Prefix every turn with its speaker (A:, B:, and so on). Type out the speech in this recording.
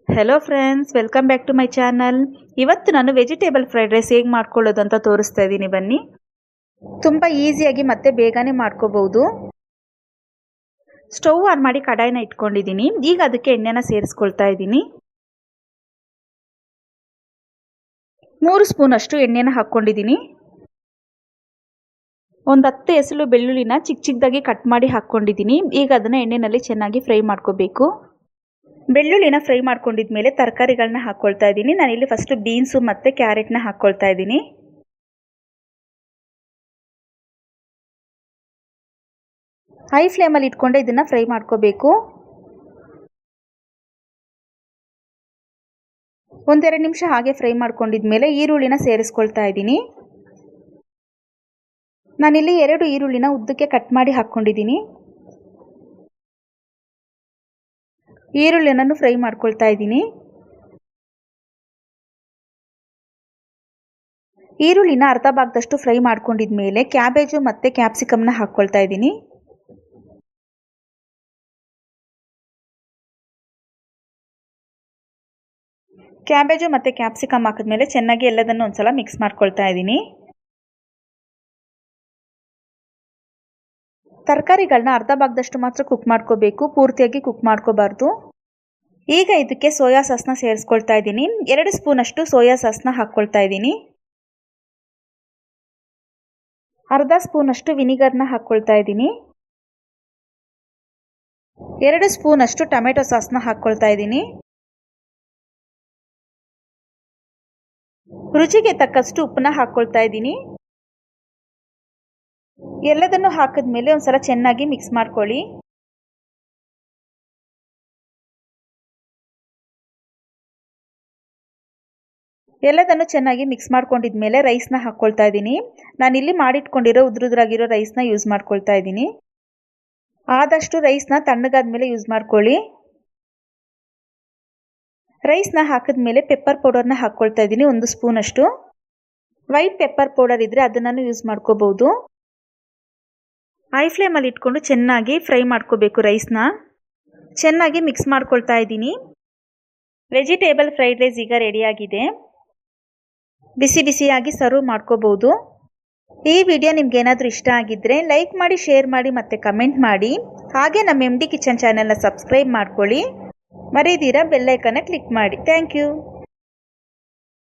A: Hello friends, welcome back to my channel. ಇವತ್ತು ನಾನು vegetable fried rice ಹೇಗೆ ಮಾಡ್ಕೊಳ್ಳೋದು ಅಂತ ತೋರಿಸ್ತಾ ಇದ್ದೀನಿ. ಬನ್ನಿ. ತುಂಬ ಈಸಿಯಾಗಿ ಮತ್ತೆ ಬೇಗನೆ ಮಾಡ್ಕೋಬಹುದು. ಸ್ಟವ್ ಆನ್ ಮಾಡಿ ಕಡಾಯಿನ ಇಟ್ಕೊಂಡಿದ್ದೀನಿ. ಈಗ ಅದಕ್ಕೆ ಎಣ್ಣೆನ ಸೇರಿಸ್ಕೊಳ್ತಾ ಇದ್ದೀನಿ. 3 ಸ್ಪೂನ್ ಅಷ್ಟು ಎಣ್ಣೆನ ಹಾಕ್ಕೊಂಡಿದ್ದೀನಿ. ಒಂದು 10 ಎಸಳು ಬೆಳ್ಳುಳ್ಳಿನ ಚಿಕ್ಕ ಚಿಕ್ಕದಾಗಿ ಕಟ್ ಮಾಡಿ ಹಾಕ್ಕೊಂಡಿದ್ದೀನಿ. ಈಗ ಅದನ್ನು ಎಣ್ಣೆಯಲ್ಲಿ ಚೆನ್ನಾಗಿ ಫ್ರೈ ಮಾಡ್ಕೋಬೇಕು. ಬೆಳ್ಳುಳ್ಳಿನ ಫ್ರೈ ಮಾಡ್ಕೊಂಡಿದ್ಮೇಲೆ ತರಕಾರಿಗಳನ್ನ ಹಾಕ್ಕೊಳ್ತಾ ಇದ್ದೀನಿ. ನಾನಿಲ್ಲಿ ಫಸ್ಟ್ ಬೀನ್ಸು ಮತ್ತು ಕ್ಯಾರೆಟ್ನ ಹಾಕ್ಕೊಳ್ತಾ ಇದ್ದೀನಿ. ಹೈ ಫ್ಲೇಮಲ್ಲಿ ಇಟ್ಕೊಂಡೆ ಇದನ್ನು ಫ್ರೈ ಮಾಡ್ಕೋಬೇಕು. 1-2 ನಿಮಿಷ ಹಾಗೆ ಫ್ರೈ ಮಾಡ್ಕೊಂಡಿದ್ಮೇಲೆ ಈರುಳ್ಳಿನ ಸೇರಿಸ್ಕೊಳ್ತಾ ಇದ್ದೀನಿ. ನಾನಿಲ್ಲಿ 2 ಈರುಳ್ಳಿನ ಉದ್ದಕ್ಕೆ ಕಟ್ ಮಾಡಿ ಹಾಕ್ಕೊಂಡಿದ್ದೀನಿ. ಈರುಳ್ಳಿಯನ್ನು ಫ್ರೈ ಮಾಡ್ಕೊಳ್ತಾ ಇದ್ದೀನಿ. ಈರುಳ್ಳಿನ ಅರ್ಧ ಭಾಗದಷ್ಟು ಫ್ರೈ ಮಾಡ್ಕೊಂಡಿದ್ಮೇಲೆ ಕ್ಯಾಬೇಜು ಮತ್ತು ಕ್ಯಾಪ್ಸಿಕಮ್ನ ಹಾಕ್ಕೊಳ್ತಾ ಇದ್ದೀನಿ. ಕ್ಯಾಬೇಜು ಮತ್ತು ಕ್ಯಾಪ್ಸಿಕಮ್ ಹಾಕಿದ್ಮೇಲೆ ಚೆನ್ನಾಗಿ ಎಲ್ಲದನ್ನು ಒಂದ್ಸಲ ಮಿಕ್ಸ್ ಮಾಡ್ಕೊಳ್ತಾ ಇದ್ದೀನಿ. ತರಕಾರಿಗಳನ್ನ ಅರ್ಧ ಭಾಗದಷ್ಟು ಮಾತ್ರ ಕುಕ್ ಮಾಡ್ಕೋಬೇಕು, ಪೂರ್ತಿಯಾಗಿ ಕುಕ್ ಮಾಡ್ಕೋಬಾರ್ದು. ಈಗ ಇದಕ್ಕೆ ಸೋಯಾ ಸಾಸ್ನ ಸೇರಿಸ್ಕೊಳ್ತಾ ಇದ್ದೀನಿ. 2 ಸ್ಪೂನ್ ಅಷ್ಟು ಸೋಯಾ ಸಾಸ್ನ ಹಾಕ್ಕೊಳ್ತಾ ಇದ್ದೀನಿ. ಅರ್ಧ ಸ್ಪೂನ್ ಅಷ್ಟು ವಿನಿಗರ್ನ ಹಾಕ್ಕೊಳ್ತಾ ಇದ್ದೀನಿ. 2 ಸ್ಪೂನ್ ಅಷ್ಟು ಟೊಮೆಟೊ ಸಾಸ್ನ ಹಾಕ್ಕೊಳ್ತಾ ಇದ್ದೀನಿ. ರುಚಿಗೆ ತಕ್ಕಷ್ಟು ಉಪ್ಪನ್ನ ಹಾಕ್ಕೊಳ್ತಾ ಇದ್ದೀನಿ. ಎಲ್ಲದನ್ನು ಹಾಕಿದ್ಮೇಲೆ ಒಂದ್ಸಲ ಚೆನ್ನಾಗಿ ಮಿಕ್ಸ್ ಮಾಡ್ಕೊಳ್ಳಿ. ಎಲ್ಲದನ್ನು ಚೆನ್ನಾಗಿ ಮಿಕ್ಸ್ ಮಾಡ್ಕೊಂಡಿದ್ಮೇಲೆ ರೈಸ್ನ ಹಾಕ್ಕೊಳ್ತಾ ಇದ್ದೀನಿ. ನಾನಿಲ್ಲಿ ಮಾಡಿಟ್ಕೊಂಡಿರೋ ಉದ್ರುದ್ರಾಗಿರೋ ರೈಸ್ನ ಯೂಸ್ ಮಾಡ್ಕೊಳ್ತಾ ಇದ್ದೀನಿ. ಆದಷ್ಟು ರೈಸ್ನ ತಣ್ಣಗಾದ್ಮೇಲೆ ಯೂಸ್ ಮಾಡ್ಕೊಳ್ಳಿ. ರೈಸ್ನ ಹಾಕಿದ್ಮೇಲೆ ಪೆಪ್ಪರ್ ಪೌಡರ್ನ ಹಾಕ್ಕೊಳ್ತಾ ಇದ್ದೀನಿ, 1 ಸ್ಪೂನ್ ಅಷ್ಟು. ವೈಟ್ ಪೆಪ್ಪರ್ ಪೌಡರ್ ಇದ್ದರೆ ಅದನ್ನು ಯೂಸ್ ಮಾಡ್ಕೋಬಹುದು. ಹೈ ಫ್ಲೇಮಲ್ಲಿ ಇಟ್ಕೊಂಡು ಚೆನ್ನಾಗಿ ಫ್ರೈ ಮಾಡ್ಕೋಬೇಕು. ರೈಸ್ನ ಚೆನ್ನಾಗಿ ಮಿಕ್ಸ್ ಮಾಡ್ಕೊಳ್ತಾ ಇದ್ದೀನಿ. ವೆಜಿಟೇಬಲ್ ಫ್ರೈಡ್ ರೈಸ್ ಈಗ ರೆಡಿಯಾಗಿದೆ. ಬಿಸಿ ಬಿಸಿಯಾಗಿ ಸರ್ವ್ ಮಾಡ್ಕೋಬಹುದು. ಈ ವಿಡಿಯೋ ನಿಮ್ಗೆ ಏನಾದರೂ ಇಷ್ಟ ಆಗಿದ್ದರೆ ಲೈಕ್ ಮಾಡಿ, ಶೇರ್ ಮಾಡಿ ಮತ್ತು ಕಮೆಂಟ್ ಮಾಡಿ. ಹಾಗೆ ನಮ್ಮ MD ಕಿಚನ್ ಚಾನೆಲ್ನ ಸಬ್ಸ್ಕ್ರೈಬ್ ಮಾಡ್ಕೊಳ್ಳಿ. ಮರೀದಿರ ಬೆಲ್ ಐಕಾನ್ನ ಕ್ಲಿಕ್ ಮಾಡಿ. Thank you.